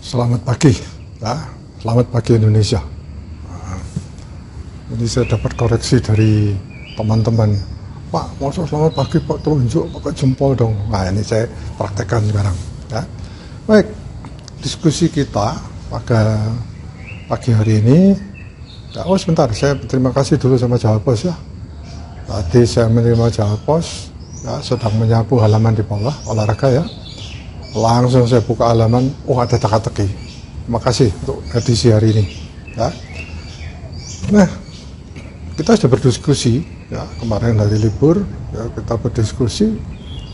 Selamat pagi, ya. Selamat pagi Indonesia. Ini saya dapat koreksi dari teman-teman. Pak, maksud selamat pagi Pak, tunjuk pakai jempol dong. Nah ini saya praktekkan sekarang. Ya. Baik, diskusi kita pada pagi hari ini. Ya, oh sebentar, saya terima kasih dulu sama Jalpos ya. Tadi saya menerima Jalpos, ya, sedang menyapu halaman di bawah olahraga ya. Langsung saya buka halaman, oh ada teka-teki. Terima kasih untuk edisi hari ini. Ya. Nah, kita sudah berdiskusi, ya kemarin hari libur, ya, kita berdiskusi.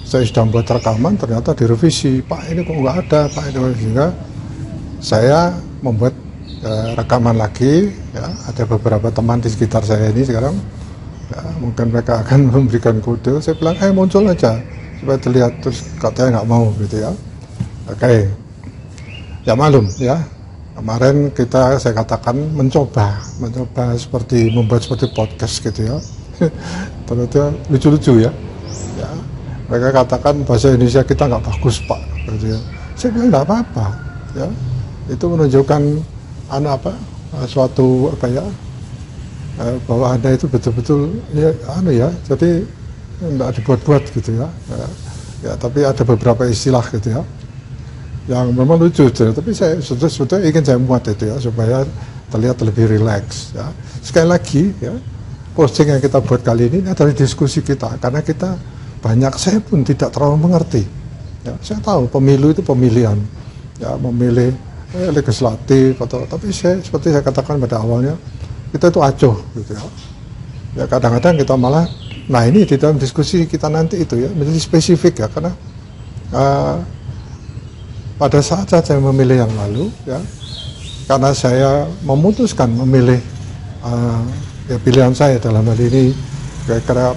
Saya sudah buat rekaman, ternyata direvisi. Pak ini kok nggak ada, Pak ini sehingga saya membuat rekaman lagi. Ya, ada beberapa teman di sekitar saya ini sekarang. Ya, mungkin mereka akan memberikan kode. Saya bilang, muncul aja supaya terlihat, terus katanya nggak mau gitu ya. Oke, ya malum ya, kemarin saya katakan mencoba seperti membuat seperti podcast gitu ya. Ternyata lucu-lucu ya. Ya, mereka katakan bahasa Indonesia kita nggak bagus Pak gitu ya. Saya bilang nggak apa-apa ya, itu menunjukkan suatu bahwa Anda itu betul-betul ya, jadi nggak dibuat-buat gitu ya. Ya, tapi ada beberapa istilah gitu ya yang memang lucu, tapi saya sebetulnya ingin saya muat itu ya supaya terlihat lebih rileks ya. Sekali lagi ya, posting yang kita buat kali ini adalah diskusi kita, karena kita saya pun tidak terlalu mengerti ya. Saya tahu pemilu itu pemilihan ya, memilih legislatif tapi seperti saya katakan pada awalnya, kita itu acuh gitu ya. Ya kadang-kadang kita malah, ini di dalam diskusi kita nanti itu ya menjadi spesifik ya, karena pada saat saya memilih yang lalu ya, karena saya memutuskan memilih ya pilihan saya dalam hal ini kira-kira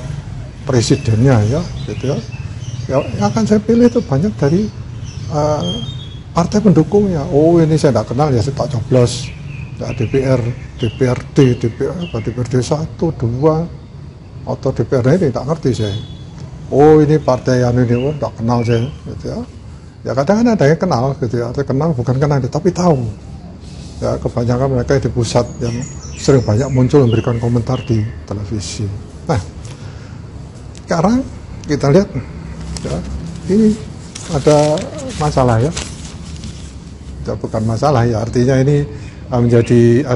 presidennya ya gitu ya, yang akan saya pilih itu banyak dari partai pendukungnya. Oh ini saya tidak kenal ya, saya tak coblos ya, DPRD 1, 2 atau DPRD ini tak ngerti saya. Oh ini partai yang ini, oh tak kenal saya gitu ya. Ya kadang-kadang ada yang kenal gitu ya, ada kenal bukan kenal tapi tahu. Ya kebanyakan mereka di pusat yang sering banyak muncul memberikan komentar di televisi. Nah, sekarang kita lihat ya, ini ada masalah ya. Ya bukan masalah ya, artinya ini menjadi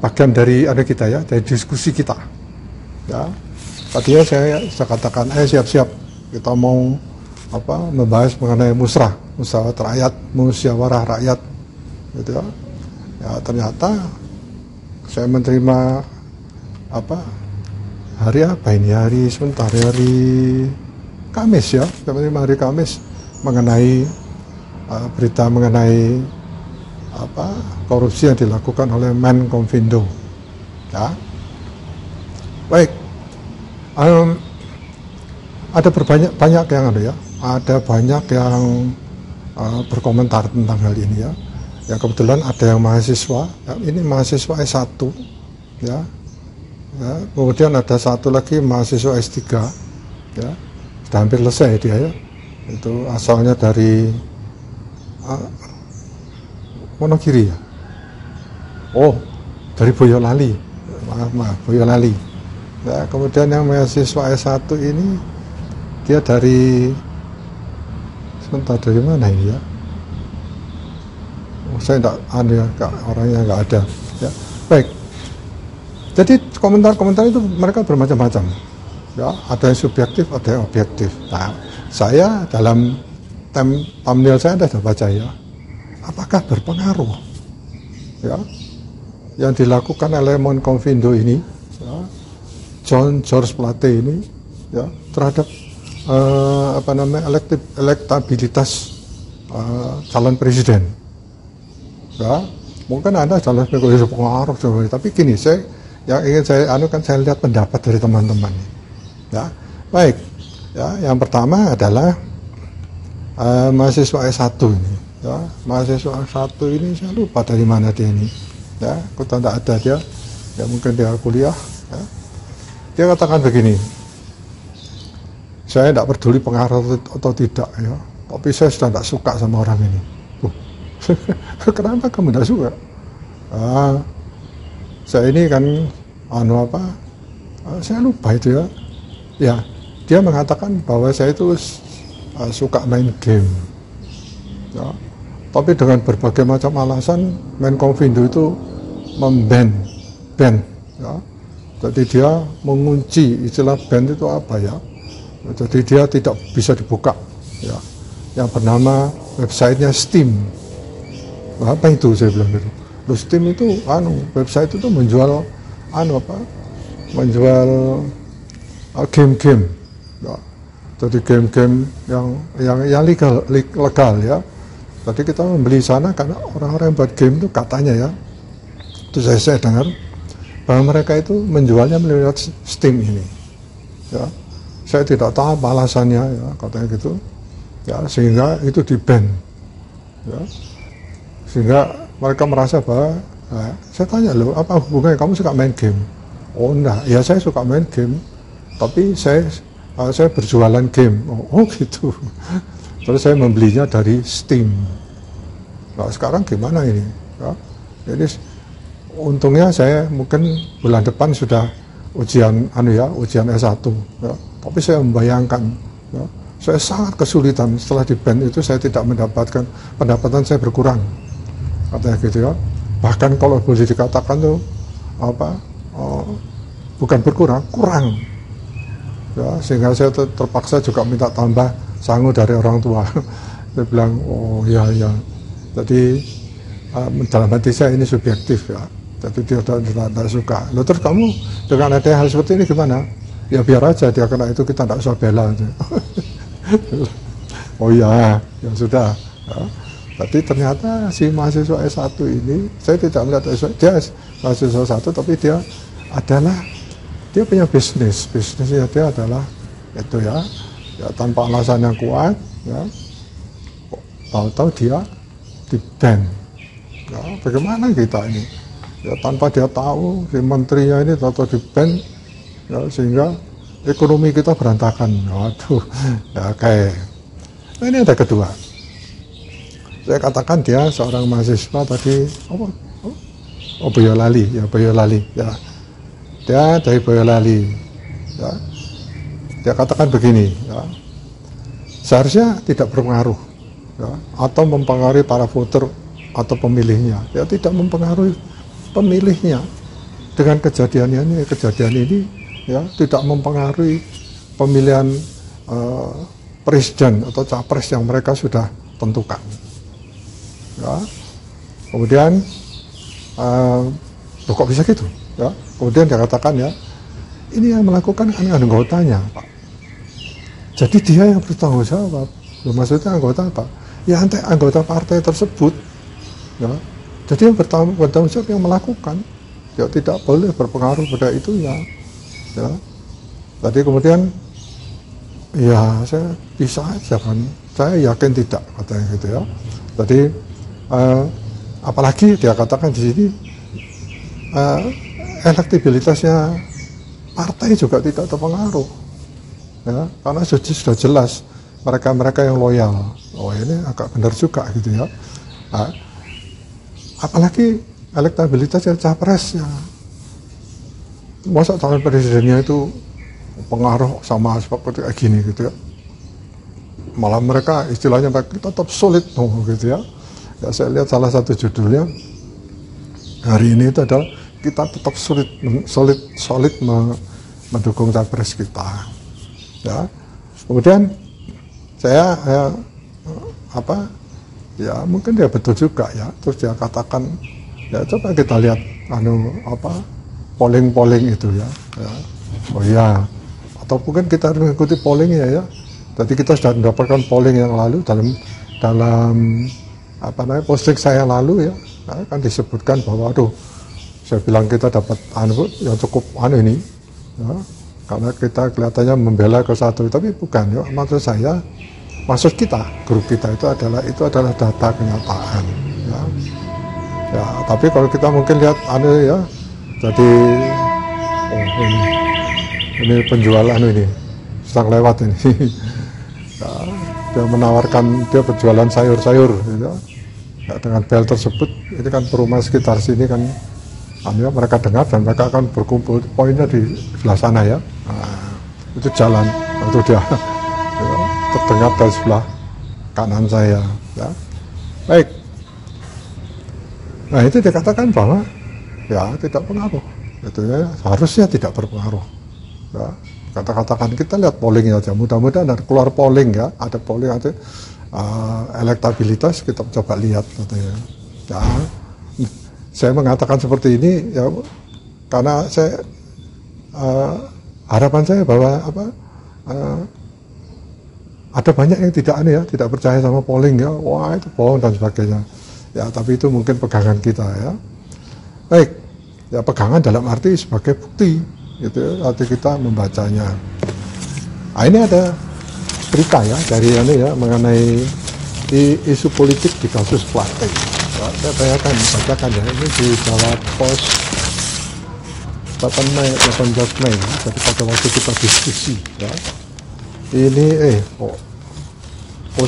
bagian dari kita ya, dari diskusi kita. Ya. Tadinya saya katakan, siap-siap kita mau membahas mengenai musyawarah rakyat, gitu ya. Ya ternyata saya menerima hari Kamis ya, saya menerima hari Kamis mengenai berita mengenai korupsi yang dilakukan oleh Menkominfo. Ya, baik. Ada banyak yang berkomentar tentang hal ini ya. Ya kebetulan ada yang mahasiswa, ya, ini mahasiswa S1 ya. Ya, kemudian ada satu lagi mahasiswa S3 ya. Sudah hampir selesai dia ya. Itu asalnya dari Wonogiri ya. Oh, dari Boyolali. Maaf, Boyolali. Ya, kemudian yang mahasiswa S1 ini dia dari mana ini ya? Saya tidak orangnya nggak ada. Ya, baik. Jadi komentar-komentar itu mereka bermacam-macam. Ya, ada yang subjektif, ada yang objektif. Nah, saya dalam thumbnail saya sudah baca ya. Apakah berpengaruh? Ya, yang dilakukan oleh Menkominfo ini, ya, George Plate ini ya terhadap elektabilitas calon presiden. Ya, mungkin Anda calon presiden pengaruh, tapi gini, saya lihat pendapat dari teman-teman. Ya, baik. Ya, yang pertama adalah mahasiswa S1 ini. Ya, mahasiswa S1 ini saya lupa dari mana dia ini. Ya, kita tidak ada dia. Ya mungkin dia kuliah. Ya. Dia katakan begini, saya tidak peduli pengaruh atau tidak ya, tapi saya sudah tidak suka sama orang ini. Kenapa kamu tidak suka? Saya ini kan saya lupa itu ya. Ya, dia mengatakan bahwa saya itu suka main game. Ya, tapi dengan berbagai macam alasan Menkominfo itu ban. Ya. Jadi dia mengunci, istilah ban itu apa ya? Jadi dia tidak bisa dibuka. Ya. Yang bernama websitenya Steam. Apa itu saya bilang gitu. Loh, Steam itu website itu menjual menjual game-game. Ya. Jadi game-game yang legal ya. Jadi kita membeli sana karena orang-orang yang buat game itu katanya ya. Itu saya dengar bahwa mereka itu menjualnya melalui Steam ini. Ya. Saya tidak tahu apa alasannya ya, katanya gitu. Ya, sehingga itu di-ban. Ya. Sehingga mereka merasa bahwa saya tanya loh, apa hubungannya kamu suka main game? Oh enggak, ya saya suka main game, tapi saya berjualan game. Oh gitu. Terus saya membelinya dari Steam. Nah sekarang gimana ini? Ya, jadi untungnya saya mungkin bulan depan sudah ujian S1. Ya. Tapi saya membayangkan, ya, saya sangat kesulitan setelah di-ban itu saya tidak mendapatkan pendapatan saya berkurang. Katanya gitu ya. Bahkan kalau boleh dikatakan tuh bukan berkurang, kurang. Ya, sehingga saya terpaksa juga minta tambah sangu dari orang tua. Dia bilang, oh ya. Jadi dalam hati saya ini subjektif ya. Jadi dia tidak suka. Loh, terus kamu dengan ada hal seperti ini gimana? Ya biar aja dia kena itu, kita tidak usah bela. Oh ya sudah. Ya. Tapi ternyata si mahasiswa S1 ini, saya tidak melihat dia mahasiswa S1, tapi dia punya bisnisnya dia adalah itu ya tanpa alasan yang kuat, ya tahu-tahu dia di-ban. Ya, bagaimana kita ini? Ya tanpa dia tahu si menterinya ini tahu di-ban, ya, sehingga ekonomi kita berantakan. Waduh, ya kayak. Nah, ini ada kedua. Saya katakan dia seorang mahasiswa tadi Boyolali. Ya. Dia dari Boyolali. Ya. Dia katakan begini, ya. Seharusnya tidak berpengaruh, ya, atau mempengaruhi para voter atau pemilihnya. Ya tidak mempengaruhi pemilihnya. Dengan kejadian ini, ya tidak mempengaruhi pemilihan presiden atau capres yang mereka sudah tentukan. Ya. Kemudian kok bisa gitu? Ya. Kemudian dia katakan ya, ini yang melakukan kan anggotanya, Pak. Jadi dia yang bertanggung jawab. Maksudnya anggota apa? Ya anggota partai tersebut. Ya. Jadi yang bertanggung jawab yang melakukan. Ya tidak boleh berpengaruh pada itu ya. Ya. Tadi kemudian ya saya bisa aja kan. Saya yakin tidak, katanya gitu ya. Tadi apalagi dia katakan di sini elektabilitasnya partai juga tidak terpengaruh, ya, karena sudah jelas mereka yang loyal. Oh ini agak benar juga gitu ya. Nah, apalagi elektabilitasnya capresnya, masa calon presidennya itu pengaruh sama seperti kayak gini gitu ya. Malah mereka istilahnya tetap solid gitu ya. Ya saya lihat salah satu judulnya hari ini itu adalah kita tetap solid mendukung capres kita. Ya. Kemudian saya mungkin dia betul juga ya. Terus dia katakan ya coba kita lihat polling itu ya. Oh ya. Atau mungkin kita mengikuti polling ya. Jadi kita sudah mendapatkan polling yang lalu dalam posting saya lalu ya, kan disebutkan bahwa saya bilang kita dapat yang cukup ini ya, karena kita kelihatannya membela ke satu, tapi bukan ya. Maksud kita grup kita itu adalah data kenyataan ya. Ya tapi kalau kita mungkin lihat ya, jadi ini penjual ini sedang lewat ini ya, dia menawarkan dia berjualan sayur-sayur gitu. Ya, dengan bel tersebut ini kan perumahan sekitar sini kan mereka dengar dan mereka akan berkumpul, poinnya di sebelah sana ya. Nah, itu jalan itu dia ya, terdengar dari sebelah kanan saya ya. Baik, nah itu dikatakan bahwa ya tidak pengaruh, itu ya harusnya tidak berpengaruh ya. Kata-katakan kita lihat polling aja, mudah-mudahan ada keluar polling ya, ada polling, ada elektabilitas kita coba lihat katanya. Ya, saya mengatakan seperti ini ya karena saya harapan saya bahwa ada banyak yang tidak percaya sama polling ya, wah itu bohong dan sebagainya ya, tapi itu mungkin pegangan kita ya. Baik ya, pegangan dalam arti sebagai bukti gitu ya, arti kita membacanya. Nah, ini ada berita ya dari ya mengenai isu politik di kasus Plate. Saya bacakan ya, ini di Jawa Post 18 Mei, jadi pada waktu kita diskusi ya. Ini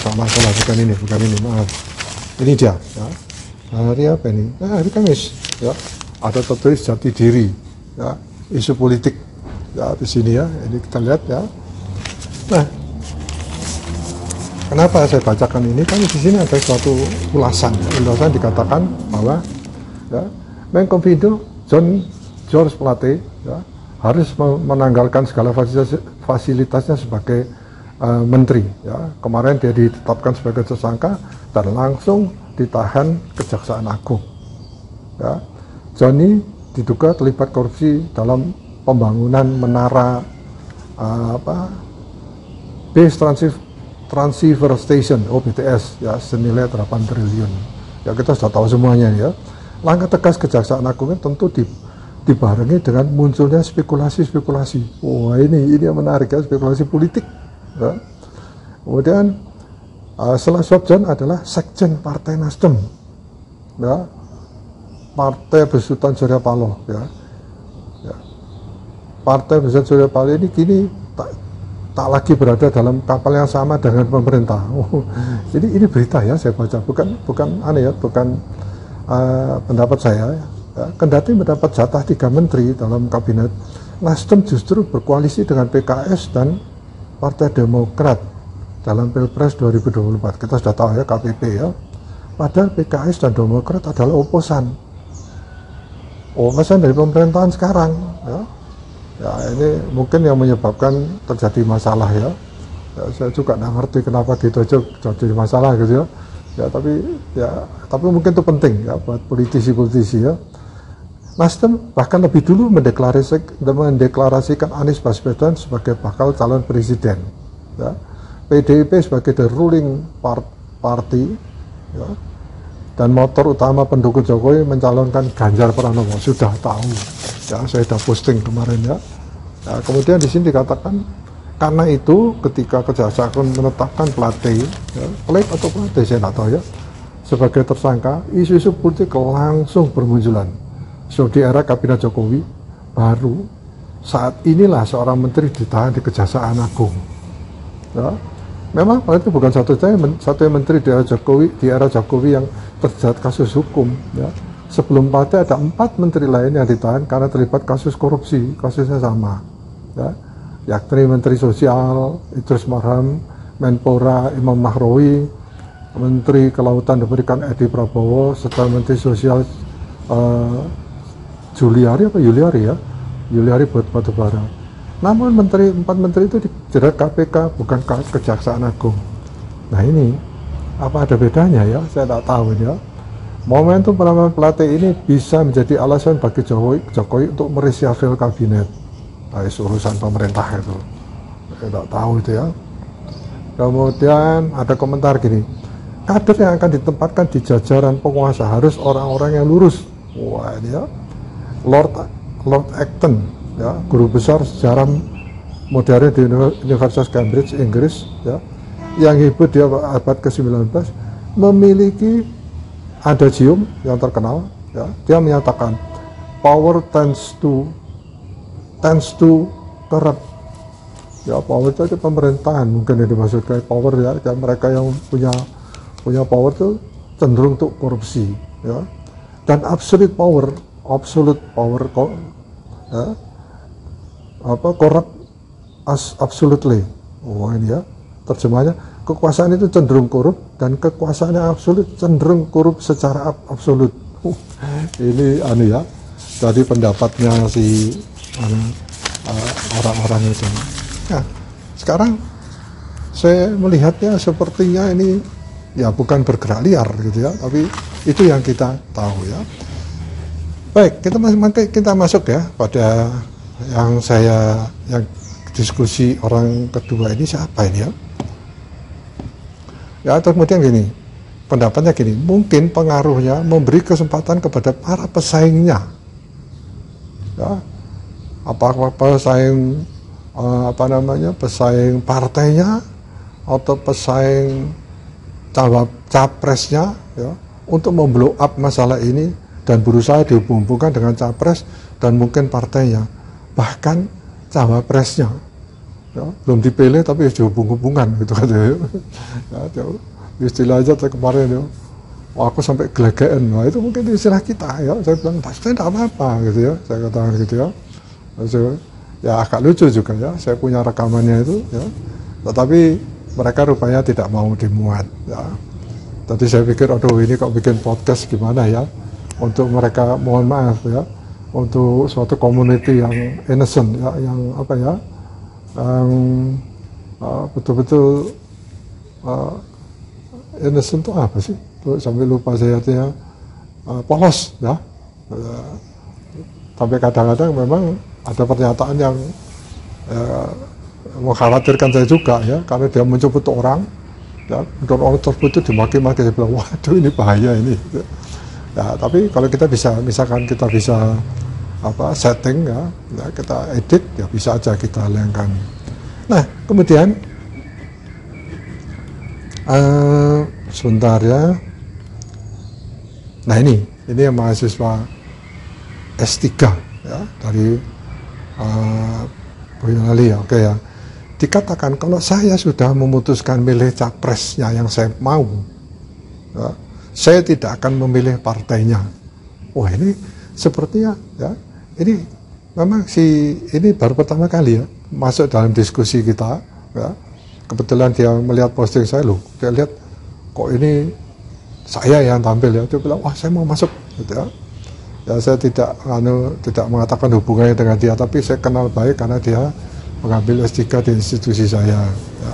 salah bukan ini maaf. Ini dia ya. Hari apa ini? Hari Kamis ya. Ada tertulis jati diri ya, isu politik ya di sini ya. Ini kita lihat ya. Nah, kenapa saya bacakan ini? Kan di sini ada suatu ulasan. Ulasan dikatakan bahwa ya, Menkominfo George Plate ya, harus menanggalkan segala fasilitasnya sebagai menteri. Ya. Kemarin dia ditetapkan sebagai tersangka dan langsung ditahan Kejaksaan Agung. Ya. Johnny diduga terlibat korupsi dalam pembangunan menara Base Transceiver Station (BTS) ya, senilai 8 triliun. Ya kita sudah tahu semuanya ya. Langkah tegas Kejaksaan Agung tentu dibarengi dengan munculnya spekulasi-spekulasi. Wah ini yang menarik ya, spekulasi politik. Ya. Kemudian setelah John adalah Sekjen Partai Nasdem, ya, Partai Besutan Surya Paloh. Ya. Ya. Partai Besutan Surya Paloh ini kini tak lagi berada dalam kapal yang sama dengan pemerintah. Jadi ini berita ya saya baca, bukan pendapat saya. Ya, kendati mendapat jatah 3 menteri dalam kabinet, Nasdem justru berkoalisi dengan PKS dan Partai Demokrat dalam Pilpres 2024. Kita sudah tahu ya KPP ya. Padahal PKS dan Demokrat adalah oposan dari pemerintahan sekarang. Ya. Ya ini mungkin yang menyebabkan terjadi masalah ya. Ya saya juga nggak ngerti kenapa gitu aja jadi masalah gitu ya. Tapi mungkin itu penting ya buat politisi-politisi ya. Nasdem bahkan lebih dulu mendeklarasikan Anies Baswedan sebagai bakal calon presiden. Ya. PDIP sebagai the ruling party ya. Dan motor utama pendukung Jokowi mencalonkan Ganjar Pranowo. Sudah tahu ya, saya sudah posting kemarin ya. Ya kemudian di sini dikatakan karena itu ketika Kejaksaan menetapkan Plate ya, Plate saya tidak tahu ya, sebagai tersangka, isu-isu politik langsung bermunculan. So di era kabinet Jokowi baru saat inilah seorang menteri ditahan di Kejaksaan Agung. Ya. Memang itu bukan satu menteri di era Jokowi yang terjerat kasus hukum. Ya. Sebelum Plate ada 4 menteri lain yang ditahan karena terlibat kasus korupsi, kasusnya sama. Ya. Yakni Menteri Sosial Idrus Marham, Menpora Imam Nahrawi, Menteri Kelautan dan Perikanan Edi Prabowo, serta Menteri Sosial Juliari buat batubara. Namun 4 menteri itu dijerat KPK, bukan Kejaksaan Agung. Nah ini apa ada bedanya ya? Saya tidak tahu ya. Momentum penambahan Plate ini bisa menjadi alasan bagi Jokowi untuk mereshuffle kabinet. Nah, urusan pemerintah itu. Saya tidak tahu itu ya. Kemudian ada komentar gini, kader yang akan ditempatkan di jajaran penguasa harus orang-orang yang lurus. Wah ini ya. Lord Acton ya, guru besar sejarah modern di Universitas Cambridge, Inggris ya, yang hidup di abad ke-19 memiliki adagium yang terkenal ya. Dia menyatakan power tends to corrupt Ya power itu aja pemerintahan mungkin yang dimaksudkan power ya, dan mereka yang punya power itu cenderung untuk korupsi ya. Dan absolute power ya, corrupt as absolutely. Oh ini ya terjemahnya, kekuasaan itu cenderung korup dan kekuasaan yang absolut cenderung korup secara absolut. Ini ya, jadi pendapatnya si orang-orang itu. Nah, sekarang saya melihatnya sepertinya ini ya bukan bergerak liar gitu ya, tapi itu yang kita tahu ya. Baik, kita masuk ya pada yang diskusi orang kedua ini siapa ini ya? Ya, atau kemudian gini, pendapatnya gini, mungkin pengaruhnya memberi kesempatan kepada para pesaingnya. Ya, pesaing pesaing partainya atau pesaing capresnya ya, untuk memblow up masalah ini dan berusaha dihubungkan dengan capres dan mungkin partainya, bahkan cawapresnya ya, belum dipilih tapi dihubung-hubungan gitu kan ya, istilah aja kemarin ya, aku sampai gelegean. Nah, itu mungkin istilah kita ya. Saya bilang saya tidak apa-apa gitu ya, saya katakan gitu ya. Ya agak lucu juga ya, saya punya rekamannya itu ya, tetapi mereka rupanya tidak mau dimuat ya. Tadi saya pikir aduh ini kok bikin podcast gimana ya, untuk mereka mohon maaf ya, untuk suatu community yang innocent ya, yang yang betul-betul innocent itu apa sih, tuh, sampai lupa saya artinya, polos ya, sampai kadang-kadang memang ada pernyataan yang mengkhawatirkan saya juga ya, karena dia menjemput orang ya, dan orang tersebut itu dimaki-maki. Saya bilang waduh ini bahaya ini ya. Tapi kalau kita bisa, misalkan kita bisa setting ya, kita edit ya, bisa aja kita layangkan. Nah kemudian sebentar ya, nah ini yang mahasiswa S3 ya, dari Boyolali ya, oke ya. Dikatakan kalau saya sudah memutuskan milih capresnya yang saya mau ya, saya tidak akan memilih partainya. Wah ini sepertinya ya, ini memang ini baru pertama kali ya masuk dalam diskusi kita ya. Kebetulan dia melihat posting saya, loh dia lihat kok ini saya yang tampil ya, dia bilang wah saya mau masuk gitu ya. Ya saya tidak mengatakan hubungannya dengan dia, tapi saya kenal baik karena dia mengambil S3 di institusi saya ya.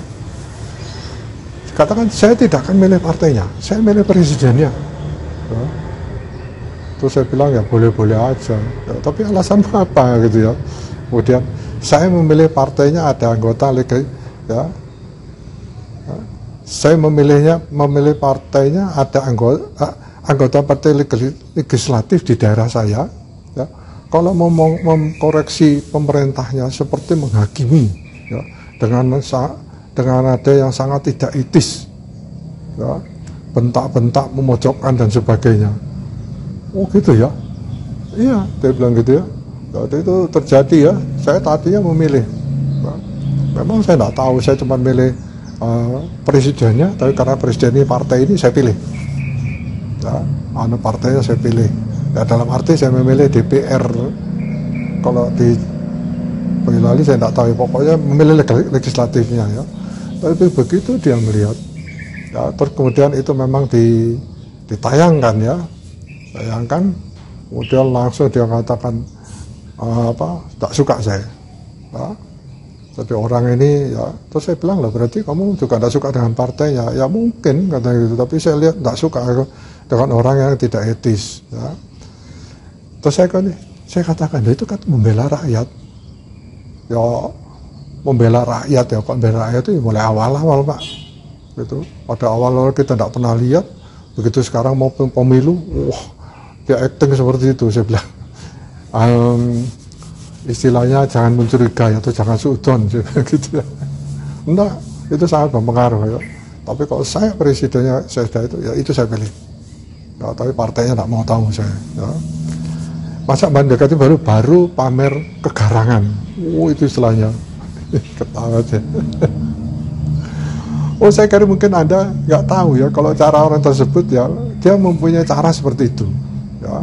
Katakan saya tidak akan milih partainya, saya milih presidennya ya. Terus saya bilang ya boleh-boleh aja ya, tapi alasan apa gitu ya. Kemudian saya memilih partainya ada anggota ya, saya memilih partainya ada anggota partai legislatif di daerah saya ya. Kalau mau mengkoreksi pemerintahnya seperti menghakimi ya, dengan nada yang sangat tidak etis ya, bentak-bentak, memojokkan dan sebagainya. Oh gitu ya, iya dia bilang gitu ya. Jadi itu terjadi ya, saya tadinya memilih ya. Memang saya tidak tahu, saya cuma milih presidennya, tapi karena presiden ini partai ini saya pilih ya, partainya saya pilih ya, dalam arti saya memilih DPR. Kalau di Boyolali saya tidak tahu ya, pokoknya memilih legislatifnya ya. Tapi begitu dia melihat ya, terus kemudian itu memang ditayangkan ya, kemudian langsung dia katakan tak suka saya ya. Jadi orang ini ya, terus saya bilang lah berarti kamu juga tidak suka dengan partainya ya, mungkin katanya gitu, tapi saya lihat tidak suka dengan orang yang tidak etis ya. Terus saya katakan itu kan membela rakyat ya, membela rakyat ya, kok membela rakyat itu mulai awal-awal Pak gitu. Pada awal-awal kita tidak pernah lihat, begitu sekarang mau pemilu wah dia acting seperti itu. Saya bilang istilahnya jangan mencurigai atau jangan suudon gitu ya. Enggak, itu sangat berpengaruh ya. Tapi kalau saya presidennya saya itu ya, itu saya pilih ya, tapi partainya tidak mau tahu saya ya. Masa mendekati baru pamer kegarangan, itu istilahnya Ketawa aja. Oh, saya kira mungkin Anda nggak tahu ya kalau cara orang tersebut ya, dia mempunyai cara seperti itu. Ya,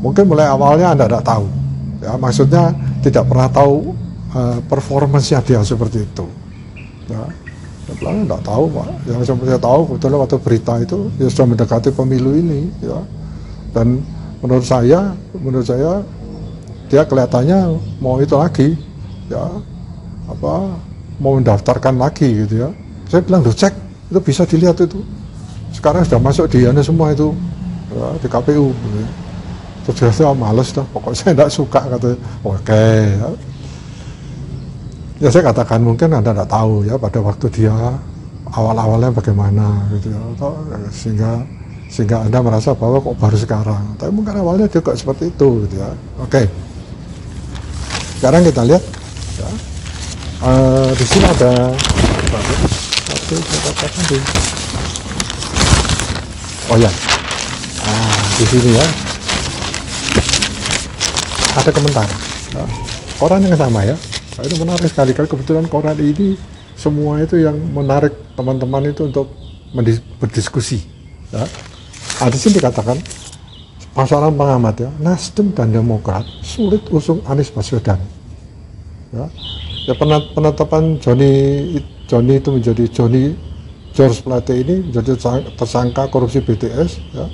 mungkin mulai awalnya Anda tidak tahu. Ya, maksudnya tidak pernah tahu performance-nya dia seperti itu. Ya, saya tidak tahu Pak. Yang saya tahu kebetulan waktu berita itu ya sudah mendekati pemilu ini. Ya, dan menurut saya dia kelihatannya mau itu lagi. Ya, mau mendaftarkan lagi gitu ya. Saya bilang, loh cek, itu bisa dilihat itu. Sekarang sudah masuk di Anda semua itu, ya, di KPU. Gitu ya. Terus saya males dah, pokoknya saya tidak suka, katanya. Oke. Ya saya katakan mungkin Anda tidak tahu ya pada waktu dia awal-awalnya bagaimana gitu ya. Atau, sehingga Anda merasa bahwa kok baru sekarang. Tapi mungkin awalnya juga seperti itu gitu ya. Oke. Sekarang kita lihat ya. Di sini ada oh ya, di sini ya ada komentar ya. Koran yang sama ya. Nah, itu menarik sekali karena kebetulan koran ini semua itu yang menarik teman-teman itu untuk berdiskusi ya. Di sini dikatakan pasaran pengamat ya, Nasdem dan Demokrat sulit usung Anies Baswedan ya. Ya, penetapan Johnny itu menjadi George Plate ini menjadi tersangka korupsi BTS ya,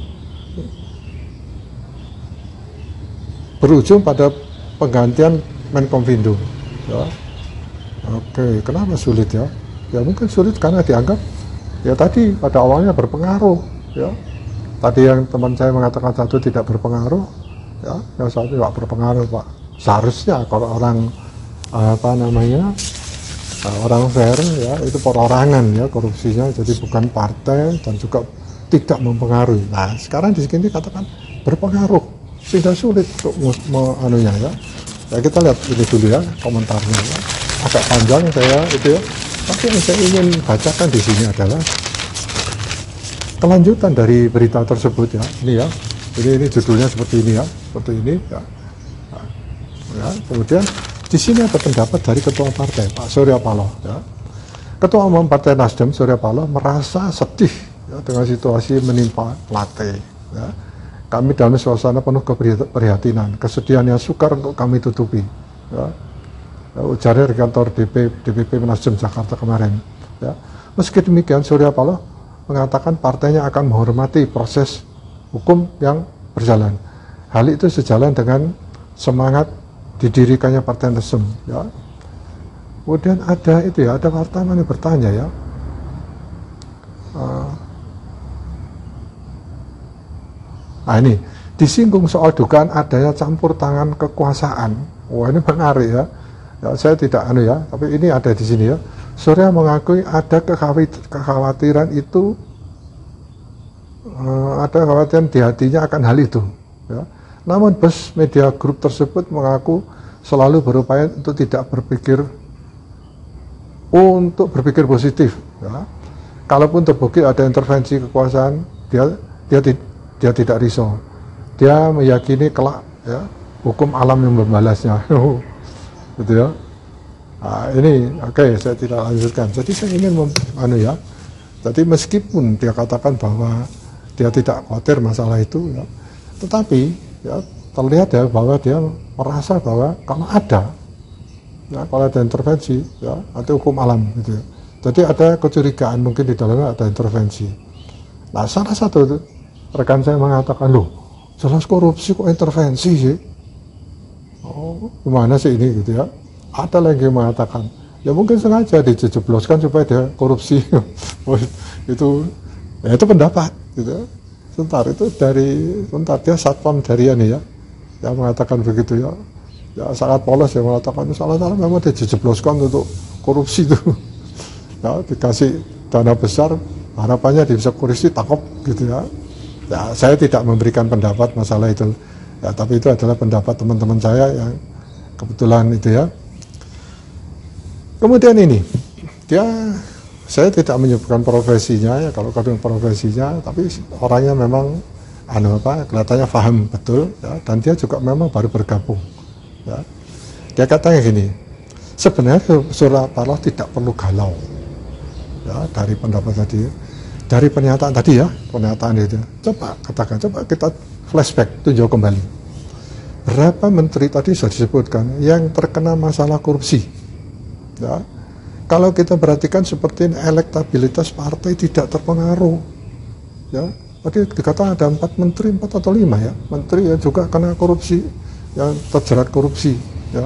berujung pada penggantian Menkominfo ya. Oke, kenapa sulit ya? Ya mungkin sulit karena dianggap ya tadi pada awalnya berpengaruh ya. Tadi yang teman saya mengatakan satu tidak berpengaruh ya, yang satu tidak berpengaruh Pak. Seharusnya kalau orang orang fair ya, itu perorangan ya korupsinya, jadi bukan partai dan juga tidak mempengaruhi. Nah sekarang di sini katakan berpengaruh sehingga sulit untuk anunya ya. Ya kita lihat ini dulu ya komentarnya ya. Agak panjang saya itu ya, tapi yang saya ingin bacakan di sini adalah kelanjutan dari berita tersebut ya. Ini ya, ini judulnya seperti ini ya, seperti ini ya. Ya, kemudian di sini ada pendapat dari Ketua Partai Pak Surya Paloh. Ya. Ketua Umum Partai Nasdem Surya Paloh merasa sedih ya, dengan situasi menimpa Plate. Ya. Kami dalam suasana penuh keprihatinan, kesedihan yang sukar untuk kami tutupi. Ya. Ya, ujarnya di kantor DPP Nasdem Jakarta kemarin. Ya. Meski demikian Surya Paloh mengatakan partainya akan menghormati proses hukum yang berjalan. Hal itu sejalan dengan semangat didirikannya Partai Nasdem ya. Kemudian ada itu ya, ada wartawan yang bertanya ya, ini disinggung soal dugaan adanya campur tangan kekuasaan. Wah ini menarik ya. Ya saya tidak ya, tapi ini ada di sini ya. Surya mengakui ada kekhawatiran itu, ada kekhawatiran di hatinya akan hal itu ya. Namun bos media grup tersebut mengaku selalu berupaya untuk tidak berpikir positif. Ya. Kalaupun terbukti ada intervensi kekuasaan, dia tidak risau. Dia meyakini kelak ya, hukum alam yang membalasnya. Gitu ya. Nah, ini oke, saya tidak lanjutkan. Jadi saya ingin ya. Jadi meskipun dia katakan bahwa dia tidak khawatir masalah itu, ya, tetapi ya, terlihat ya bahwa dia merasa bahwa kalau ada intervensi ya nanti hukum alam gitu ya. Jadi ada kecurigaan mungkin di dalamnya ada intervensi. Nah salah satu rekan saya mengatakan, loh jelas korupsi kok intervensi sih, oh gimana sih ini gitu ya. Ada lagi yang mengatakan ya mungkin sengaja dijebloskan supaya dia korupsi. itu pendapat gitu ya. Sebentar dia satpam dari ini ya, yang mengatakan begitu ya, ya sangat polos yang mengatakan salah-salah memang dia dijebloskan untuk korupsi itu, ya dikasih dana besar harapannya dia bisa korupsi takop gitu ya. Ya saya tidak memberikan pendapat masalah itu, ya tapi itu adalah pendapat teman-teman saya yang kebetulan itu ya. Kemudian ini saya tidak menyebutkan profesinya ya, kalau kadang profesinya, tapi orangnya memang kelihatannya paham betul ya, dan dia juga memang baru bergabung ya. Dia katanya gini, sebenarnya Surya Paloh tidak perlu galau ya dari pendapat tadi, dari pernyataan tadi ya, pernyataan itu. Coba katakan, coba kita flashback, tunjuk kembali. Berapa menteri tadi sudah disebutkan yang terkena masalah korupsi? Ya, kalau kita perhatikan seperti elektabilitas partai tidak terpengaruh. Ya, tadi dikatakan ada 4 menteri, 4 atau 5 ya, menteri yang juga kena korupsi, yang terjerat korupsi. Ya,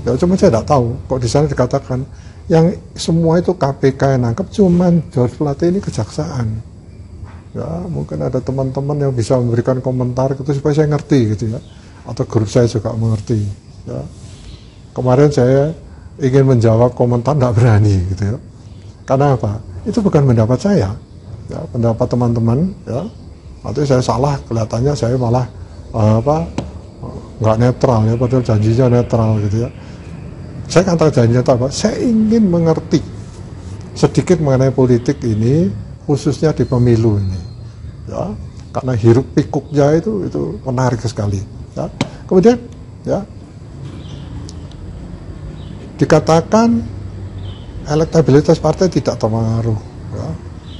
ya cuma saya tidak tahu. Kok di sana dikatakan yang semua itu KPK yang nangkep, cuman George Plate ini kejaksaan. Ya, mungkin ada teman-teman yang bisa memberikan komentar gitu supaya saya ngerti gitu ya, atau grup saya juga mengerti. Ya, kemarin saya ingin menjawab komentar, tidak berani gitu ya. Karena apa? Itu bukan pendapat saya, ya, pendapat teman-teman. Ya, nanti saya salah, kelihatannya saya malah nggak netral ya, padahal janjinya netral gitu ya. Saya katakan janjinya apa? Saya ingin mengerti sedikit mengenai politik ini, khususnya di pemilu ini. Ya, karena hiruk pikuknya itu menarik sekali. Ya. Kemudian, ya, dikatakan elektabilitas partai tidak terpengaruh. Ya.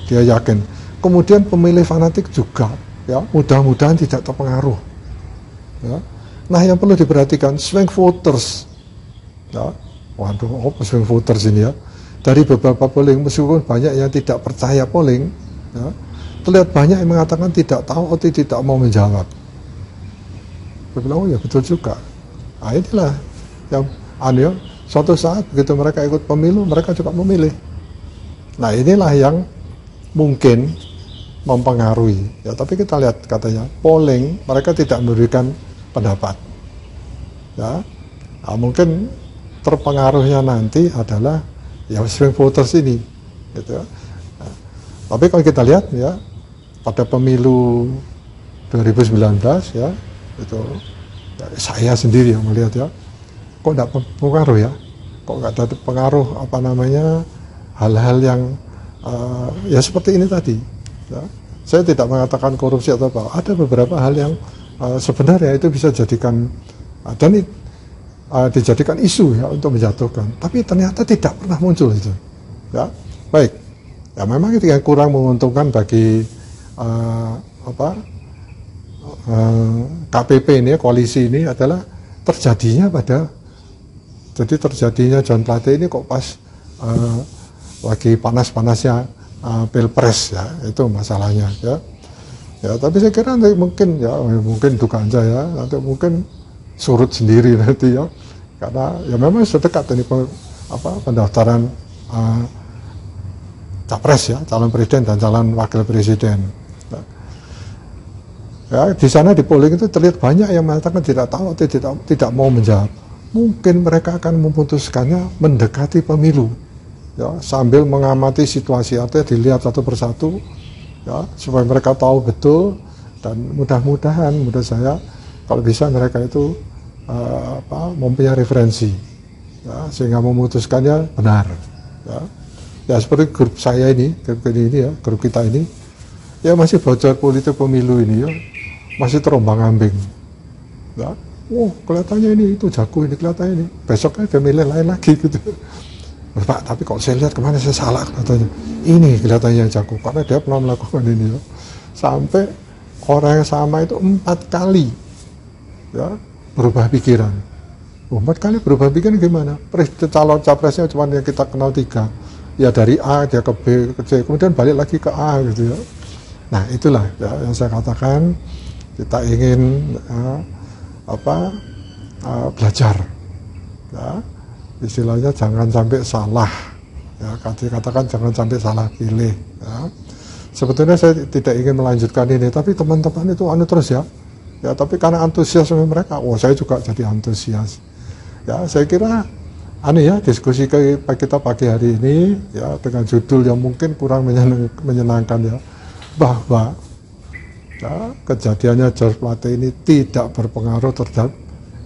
Dia yakin. Kemudian pemilih fanatik juga, ya, mudah-mudahan tidak terpengaruh. Ya. Nah, yang perlu diperhatikan swing voters. Ya, waduh, swing voters ini ya. Dari beberapa polling, meskipun banyak yang tidak percaya polling, ya, terlihat banyak yang mengatakan tidak tahu atau tidak mau menjawab. Saya bilang, oh ya betul juga. Nah, inilah yang aneh. Suatu saat begitu mereka ikut pemilu, mereka juga memilih. Nah, inilah yang mungkin mempengaruhi. Ya, tapi kita lihat katanya polling mereka tidak memberikan pendapat. Ya, nah, mungkin terpengaruhnya nanti adalah ya swing voters ini, gitu. Nah, tapi kalau kita lihat ya pada pemilu 2019 ya itu ya, saya sendiri yang melihat ya, kok tidak pengaruh ya, kok nggak ada pengaruh apa namanya hal-hal yang ya seperti ini tadi. Ya. Saya tidak mengatakan korupsi atau apa, ada beberapa hal yang sebenarnya itu bisa jadikan dan dijadikan isu ya untuk menjatuhkan, tapi ternyata tidak pernah muncul itu. Ya, baik. Ya memang itu yang kurang menguntungkan bagi KPP ini, koalisi ini adalah terjadinya John Plate ini kok pas lagi panas-panasnya pilpres ya, itu masalahnya ya. Ya, tapi saya kira nanti mungkin dugaan saya nanti mungkin surut sendiri nanti ya, karena ya memang sudah dekat ini pendaftaran capres ya, calon presiden dan calon wakil presiden. Nah, ya di sana di polling itu terlihat banyak yang mengatakan tidak tahu atau tidak mau menjawab. Mungkin mereka akan memutuskannya mendekati pemilu, ya sambil mengamati situasi, artinya dilihat satu persatu, ya supaya mereka tahu betul, dan mudah-mudahan menurut saya kalau bisa mereka itu mempunyai referensi, ya, sehingga memutuskannya benar. Ya seperti grup saya ini, grup kita ini, ya masih bocor politik pemilu ini, ya masih terombang-ambing. Ya, kelihatannya ini itu jago ini, kelihatannya ini. Besoknya dia milih lain lagi gitu. Pak, tapi kalau saya lihat kemana saya salah katanya. Ini kelihatannya yang jago karena dia pernah melakukan ini, ya. Sampai orang yang sama itu 4 kali, ya, berubah pikiran. 4 kali berubah pikiran gimana? Calon capresnya cuma yang kita kenal 3. Ya dari A dia ke B ke C, kemudian balik lagi ke A gitu ya. Nah itulah ya, yang saya katakan kita ingin belajar. Ya, istilahnya jangan sampai salah. Ya, katakan jangan sampai salah pilih. Ya. Sebetulnya saya tidak ingin melanjutkan ini, tapi teman-teman itu terus ya. Ya, tapi karena antusiasme mereka, saya juga jadi antusias. Ya, saya kira ya diskusi kita pagi hari ini ya dengan judul yang mungkin kurang menyenangkan ya, bahwa ya, kejadiannya George Plate ini tidak berpengaruh terhadap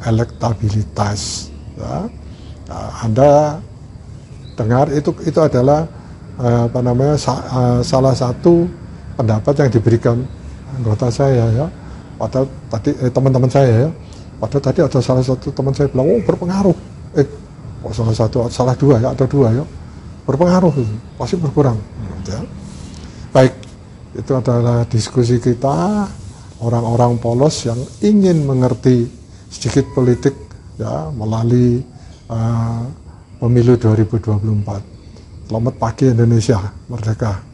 elektabilitas. Ya. Nah, Anda dengar itu adalah salah satu pendapat yang diberikan anggota saya ya. Padahal tadi teman-teman saya ya. Padahal tadi ada salah satu teman saya bilang berpengaruh. kok salah satu, salah dua ya, atau dua ya, berpengaruh itu, pasti berkurang. Ya. Baik, itu adalah diskusi kita, orang-orang polos yang ingin mengerti sedikit politik ya melalui pemilu 2024. Selamat pagi Indonesia, merdeka.